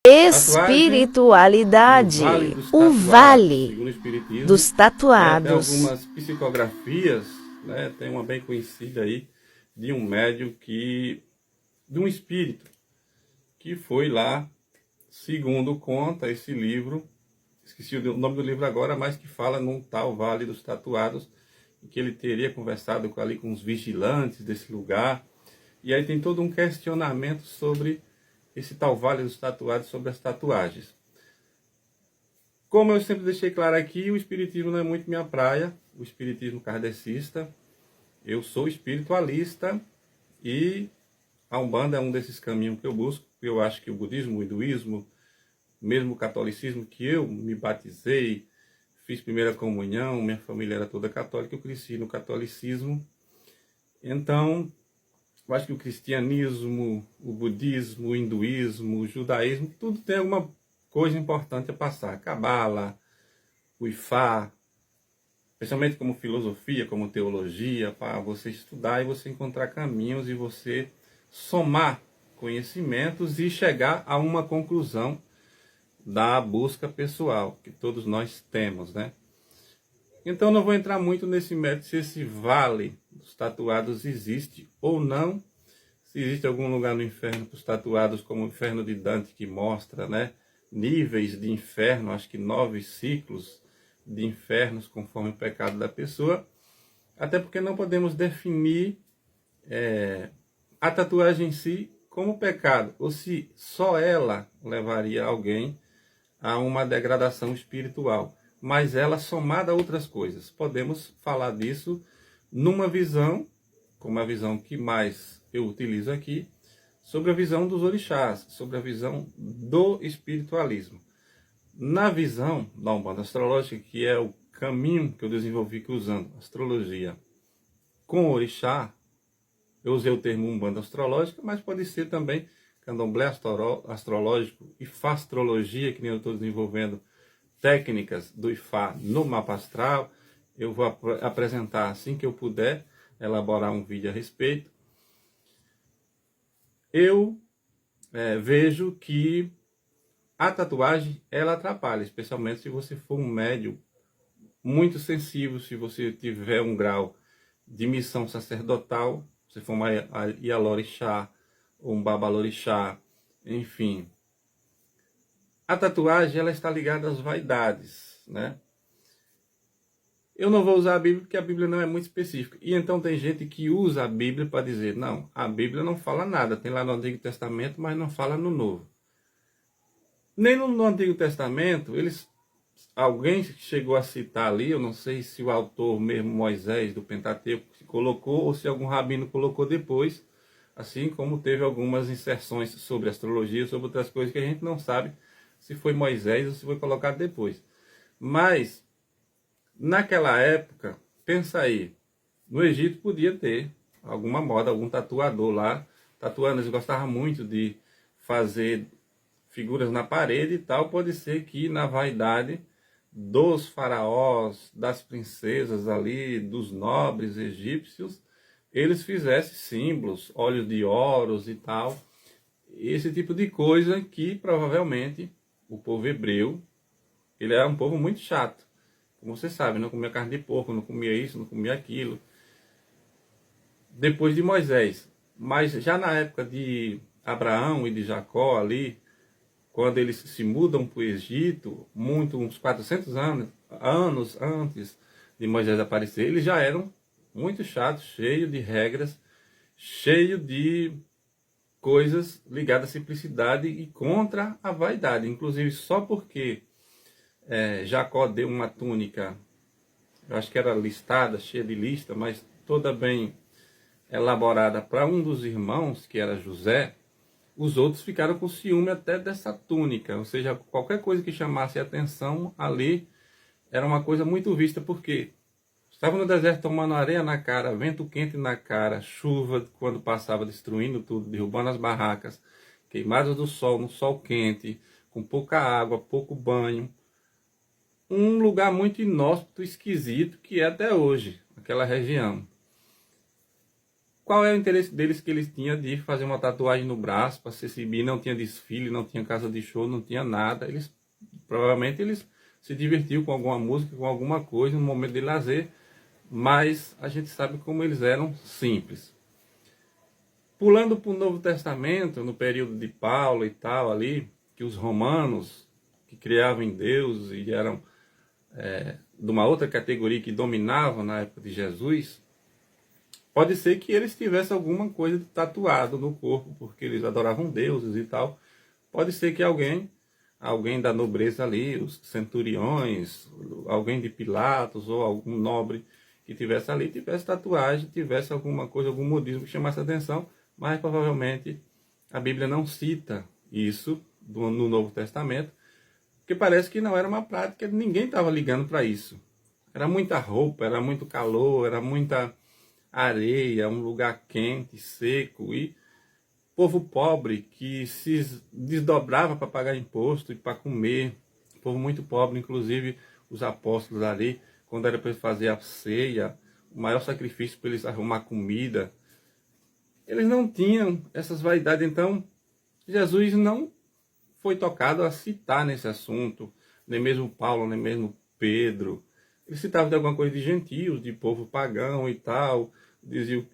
Espiritualidade, o vale dos tatuados. Tem algumas psicografias, né? Tem uma bem conhecida aí de um médium de um espírito que foi lá, segundo conta esse livro, esqueci o nome do livro agora, mas que fala num tal Vale dos Tatuados, que ele teria conversado ali com os vigilantes desse lugar. E aí tem todo um questionamento sobre esse tal Vale dos Tatuados, sobre as tatuagens. Como eu sempre deixei claro aqui, o espiritismo não é muito minha praia, o espiritismo kardecista. Eu sou espiritualista e a Umbanda é um desses caminhos que eu busco. Eu acho que o budismo, o hinduísmo, mesmo o catolicismo, que eu me batizei, fiz primeira comunhão, minha família era toda católica, eu cresci no catolicismo. Então, eu acho que o cristianismo, o budismo, o hinduísmo, o judaísmo, tudo tem alguma coisa importante a passar. Cabala, o Ifá, especialmente como filosofia, como teologia, para você estudar e você encontrar caminhos e você somar conhecimentos e chegar a uma conclusão da busca pessoal que todos nós temos, né? Então não vou entrar muito nesse mérito se esse vale dos tatuados existe ou não, se existe algum lugar no inferno para os tatuados, como o inferno de Dante, que mostra, né, níveis de inferno, acho que 9 ciclos de infernos conforme o pecado da pessoa, até porque não podemos definir a tatuagem em si como pecado, ou se só ela levaria alguém a uma degradação espiritual, mas ela somada a outras coisas. Podemos falar disso numa visão, como a visão que mais eu utilizo aqui, sobre a visão dos orixás, sobre a visão do espiritualismo. Na visão da Umbanda astrológica, que é o caminho que eu desenvolvi usando astrologia com orixá, eu usei o termo Umbanda astrológica, mas pode ser também candomblé astrológico e fastrologia, que nem eu estou desenvolvendo técnicas do Ifá no mapa astral. Eu vou apresentar assim que eu puder, elaborar um vídeo a respeito. Eu vejo que a tatuagem, ela atrapalha, especialmente se você for um médium muito sensível, se você tiver um grau de missão sacerdotal, se for uma Ialorixá, ou um Babalorixá, enfim. A tatuagem, ela está ligada às vaidades, né? Eu não vou usar a Bíblia porque a Bíblia não é muito específica. E então tem gente que usa a Bíblia para dizer, não, a Bíblia não fala nada. Tem lá no Antigo Testamento, mas não fala no Novo. Nem no Antigo Testamento, alguém chegou a citar ali, eu não sei se o autor mesmo, Moisés, do Pentateuco, colocou, ou se algum rabino colocou depois, assim como teve algumas inserções sobre astrologia, sobre outras coisas que a gente não sabe se foi Moisés ou se foi colocado depois. Mas, naquela época, pensa aí, no Egito podia ter alguma moda, algum tatuador lá, tatuando, eles gostavam muito de fazer figuras na parede e tal. Pode ser que na vaidade dos faraós, das princesas ali, dos nobres egípcios, eles fizessem símbolos, óleos de ouros e tal, esse tipo de coisa que provavelmente o povo hebreu, ele era um povo muito chato, como você sabe, não comia carne de porco, não comia isso, não comia aquilo, depois de Moisés. Mas já na época de Abraão e de Jacó ali, quando eles se mudam para o Egito, uns 400 anos antes de Moisés aparecer, eles já eram muito chatos, cheios de regras, cheios de coisas ligadas à simplicidade e contra a vaidade. Inclusive, só porque Jacó deu uma túnica, eu acho que era listada, cheia de lista, mas toda bem elaborada para um dos irmãos, que era José, os outros ficaram com ciúme até dessa túnica, ou seja, qualquer coisa que chamasse a atenção ali era uma coisa muito vista, porque estavam no deserto tomando areia na cara, vento quente na cara, chuva quando passava destruindo tudo, derrubando as barracas, queimadas do sol, no sol quente, com pouca água, pouco banho. Um lugar muito inóspito, esquisito, que é até hoje, aquela região. qual é o interesse deles que eles tinham de fazer uma tatuagem no braço para se exibir? Não tinha desfile, não tinha casa de show, não tinha nada. Provavelmente eles se divertiam com alguma música, com alguma coisa, no momento de lazer, mas a gente sabe como eles eram simples. Pulando para o Novo Testamento, no período de Paulo e tal ali, que os romanos, que criavam em Deus e eram de uma outra categoria que dominavam na época de Jesus, pode ser que eles tivessem alguma coisa tatuado no corpo, porque eles adoravam deuses e tal. Pode ser que alguém da nobreza ali, os centuriões, alguém de Pilatos ou algum nobre que tivesse ali, tivesse tatuagem, tivesse alguma coisa, algum modismo que chamasse atenção, mas provavelmente a Bíblia não cita isso no Novo Testamento, porque parece que não era uma prática, ninguém estava ligando para isso. Era muita roupa, era muito calor, era muita areia, um lugar quente, seco, e povo pobre que se desdobrava para pagar imposto e para comer, povo muito pobre, inclusive os apóstolos ali, quando era para fazer a ceia, o maior sacrifício para eles arrumar comida, eles não tinham essas vaidades. Então Jesus não foi tocado a citar nesse assunto, nem mesmo Paulo, nem mesmo Pedro. Ele citava de alguma coisa de gentios, de povo pagão e tal, dizia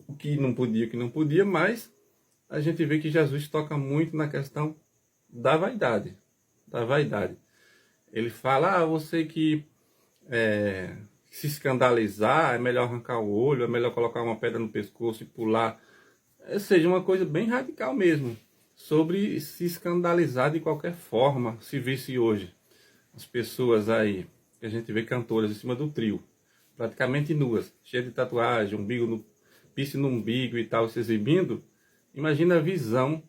o que não podia, mas a gente vê que Jesus toca muito na questão da vaidade. Da vaidade. Ele fala, você que se escandalizar, é melhor arrancar o olho, é melhor colocar uma pedra no pescoço e pular. Seja uma coisa bem radical mesmo, sobre se escandalizar de qualquer forma. Se visse hoje as pessoas aí, que a gente vê cantoras em cima do trio, praticamente nuas, cheias de tatuagem, piercing no umbigo e tal, se exibindo, imagina a visão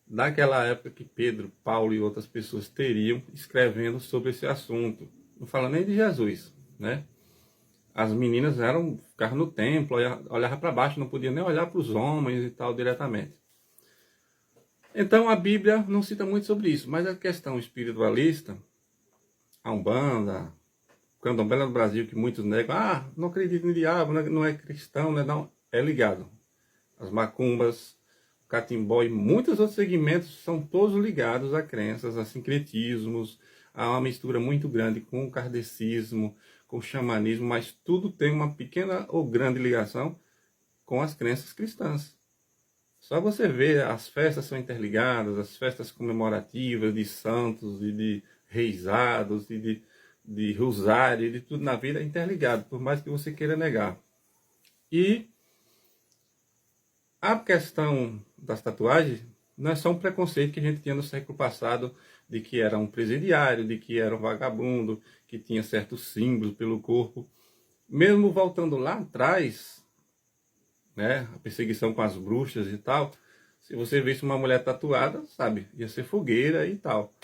daquela época que Pedro, Paulo e outras pessoas teriam escrevendo sobre esse assunto. Não fala nem de Jesus, né? As meninas ficavam no templo, olhavam para baixo, não podiam nem olhar para os homens e tal diretamente. Então a Bíblia não cita muito sobre isso, mas a questão espiritualista, a Umbanda, o Candomblé no Brasil, que muitos negam, não acredito no diabo, não é cristão, não, é ligado. As macumbas, o catimbó e muitos outros segmentos são todos ligados a crenças, a sincretismos, há uma mistura muito grande com o kardecismo, com o xamanismo, mas tudo tem uma pequena ou grande ligação com as crenças cristãs. Só você ver, as festas são interligadas, as festas comemorativas de santos e de reisados e de rosário e de tudo na vida é interligado, por mais que você queira negar. E a questão das tatuagens não é só um preconceito que a gente tinha no século passado de que era um presidiário, de que era um vagabundo, que tinha certos símbolos pelo corpo. Mesmo voltando lá atrás, né, a perseguição com as bruxas e tal, se você visse uma mulher tatuada, sabe, ia ser fogueira e tal.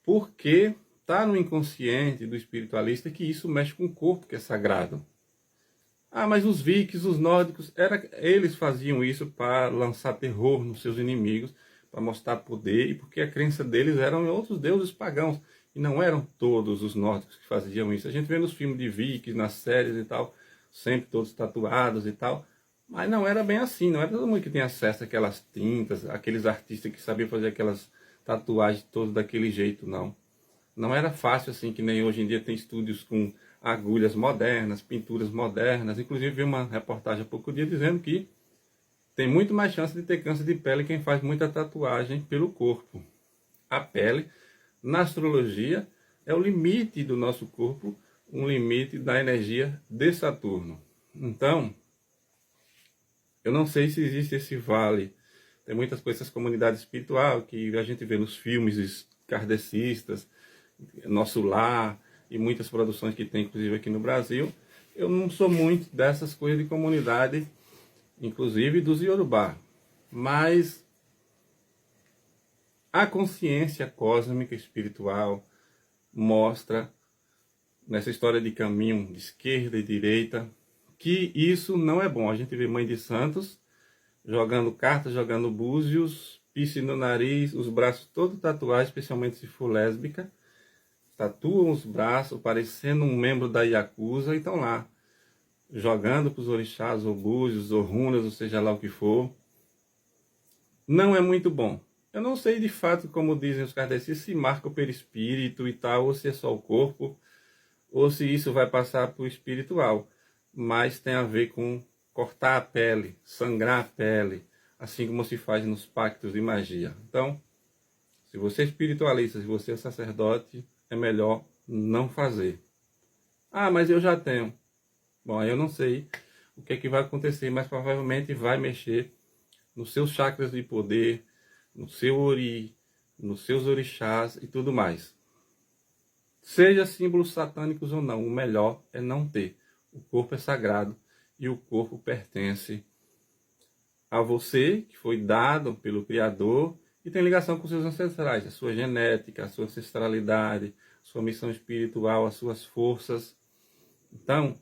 Porque está no inconsciente do espiritualista que isso mexe com o corpo, que é sagrado. Mas os vikings, os nórdicos, eles faziam isso para lançar terror nos seus inimigos, para mostrar poder, e porque a crença deles eram em outros deuses pagãos. E não eram todos os nórdicos que faziam isso. A gente vê nos filmes de vikings, nas séries e tal, sempre todos tatuados e tal. Mas não era bem assim, não era todo mundo que tinha acesso àquelas tintas, aqueles artistas que sabiam fazer aquelas tatuagens todas daquele jeito, não. Não era fácil assim, que nem hoje em dia tem estúdios com agulhas modernas, pinturas modernas. Inclusive vi uma reportagem há pouco dia dizendo que tem muito mais chance de ter câncer de pele quem faz muita tatuagem pelo corpo. A pele, na astrologia, é o limite do nosso corpo, um limite da energia de Saturno. Então, eu não sei se existe esse vale. Tem muitas coisas, comunidade espiritual, que a gente vê nos filmes kardecistas, Nosso Lar e muitas produções que tem, inclusive aqui no Brasil. Eu não sou muito dessas coisas de comunidade, inclusive dos Yorubá. Mas a consciência cósmica espiritual mostra, nessa história de caminho de esquerda e direita, que isso não é bom. A gente vê mãe de santos jogando cartas, jogando búzios, piercing no nariz, os braços todos tatuados, especialmente se for lésbica. Tatuam os braços, parecendo um membro da Yakuza, e estão lá jogando para os orixás, ou búzios, ou runas, ou seja lá o que for, não é muito bom. Eu não sei de fato, como dizem os kardecistas, se marca o perispírito e tal, ou se é só o corpo, ou se isso vai passar para o espiritual. Mas tem a ver com cortar a pele, sangrar a pele, assim como se faz nos pactos de magia. Então, se você é espiritualista, se você é sacerdote, é melhor não fazer. Ah, mas eu já tenho. Bom, aí eu não sei o que é que vai acontecer, mas provavelmente vai mexer nos seus chakras de poder, no seu ori, nos seus orixás e tudo mais. Seja símbolos satânicos ou não, o melhor é não ter. O corpo é sagrado e o corpo pertence a você, que foi dado pelo Criador e tem ligação com seus ancestrais, a sua genética, a sua ancestralidade, a sua missão espiritual, as suas forças. Então,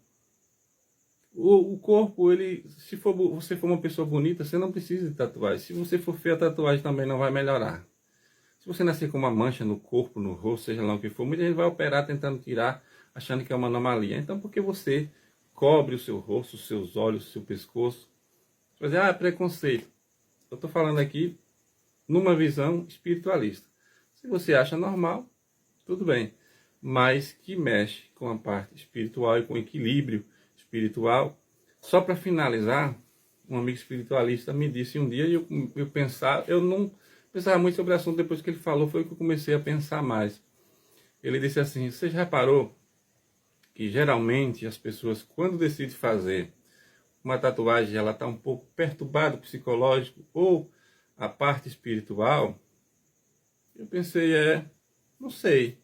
o corpo, se você for uma pessoa bonita, você não precisa de tatuagem. Se você for feio, a tatuagem também não vai melhorar. Se você nascer com uma mancha no corpo, no rosto, seja lá o que for, muita gente vai operar tentando tirar, achando que é uma anomalia. Então, por que você cobre o seu rosto, os seus olhos, o seu pescoço? Você vai dizer, é preconceito. Eu estou falando aqui numa visão espiritualista. Se você acha normal, tudo bem. Mas que mexe com a parte espiritual e com o equilíbrio espiritual. Só para finalizar, um amigo espiritualista me disse um dia, e eu não pensava muito sobre o assunto, depois que ele falou, foi que eu comecei a pensar mais. Ele disse assim, você já reparou que geralmente as pessoas, quando decidem fazer uma tatuagem, ela está um pouco perturbada, psicológico, ou a parte espiritual? Eu pensei, não sei.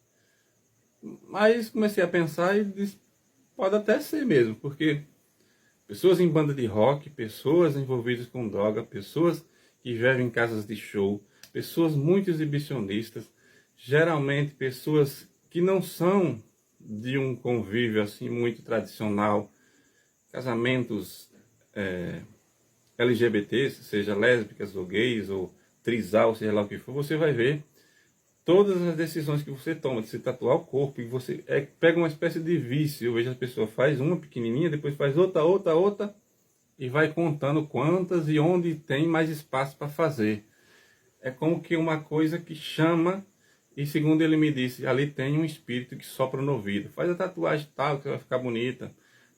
Mas comecei a pensar e disse, pode até ser mesmo, porque pessoas em banda de rock, pessoas envolvidas com droga, pessoas que vivem em casas de show, pessoas muito exibicionistas, geralmente pessoas que não são de um convívio assim muito tradicional, casamentos LGBTs, seja lésbicas ou gays ou trisal, seja lá o que for, você vai ver todas as decisões que você toma de se tatuar o corpo, e você pega uma espécie de vício. Eu vejo as pessoas faz uma pequenininha, depois faz outra, e vai contando quantas e onde tem mais espaço para fazer. É como que uma coisa que chama, e segundo ele me disse, ali tem um espírito que sopra no ouvido. Faz a tatuagem tal, que vai ficar bonita.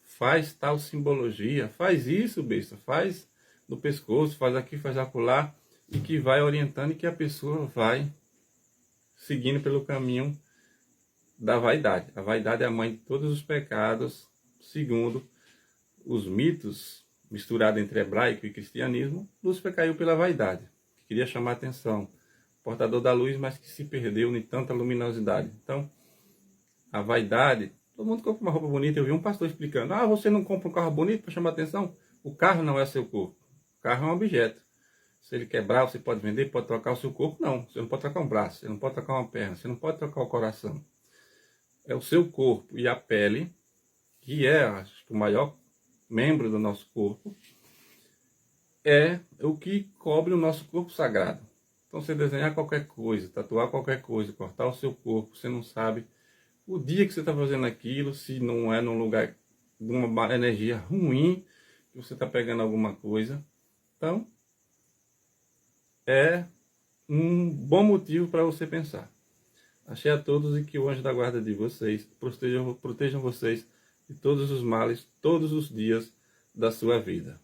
Faz tal simbologia. Faz isso, besta. Faz no pescoço, faz aqui, faz acolá. E que vai orientando e que a pessoa vai seguindo pelo caminho da vaidade. A vaidade é a mãe de todos os pecados, segundo os mitos, misturado entre hebraico e cristianismo. Lúcifer caiu pela vaidade, que queria chamar a atenção, portador da luz, mas que se perdeu em tanta luminosidade. Então, a vaidade, todo mundo compra uma roupa bonita. Eu vi um pastor explicando, você não compra um carro bonito para chamar a atenção? O carro não é seu corpo, o carro é um objeto. Se ele quebrar, você pode vender, pode trocar o seu corpo. Não, você não pode trocar um braço, você não pode trocar uma perna, você não pode trocar o coração. É o seu corpo e a pele, que é, acho que o maior membro do nosso corpo, é o que cobre o nosso corpo sagrado. Então, você desenhar qualquer coisa, tatuar qualquer coisa, cortar o seu corpo, você não sabe o dia que você está fazendo aquilo, se não é num lugar de uma energia ruim, que você está pegando alguma coisa. Então, é um bom motivo para você pensar. Achei a todos e que o anjo da guarda de vocês protejam vocês de todos os males, todos os dias da sua vida.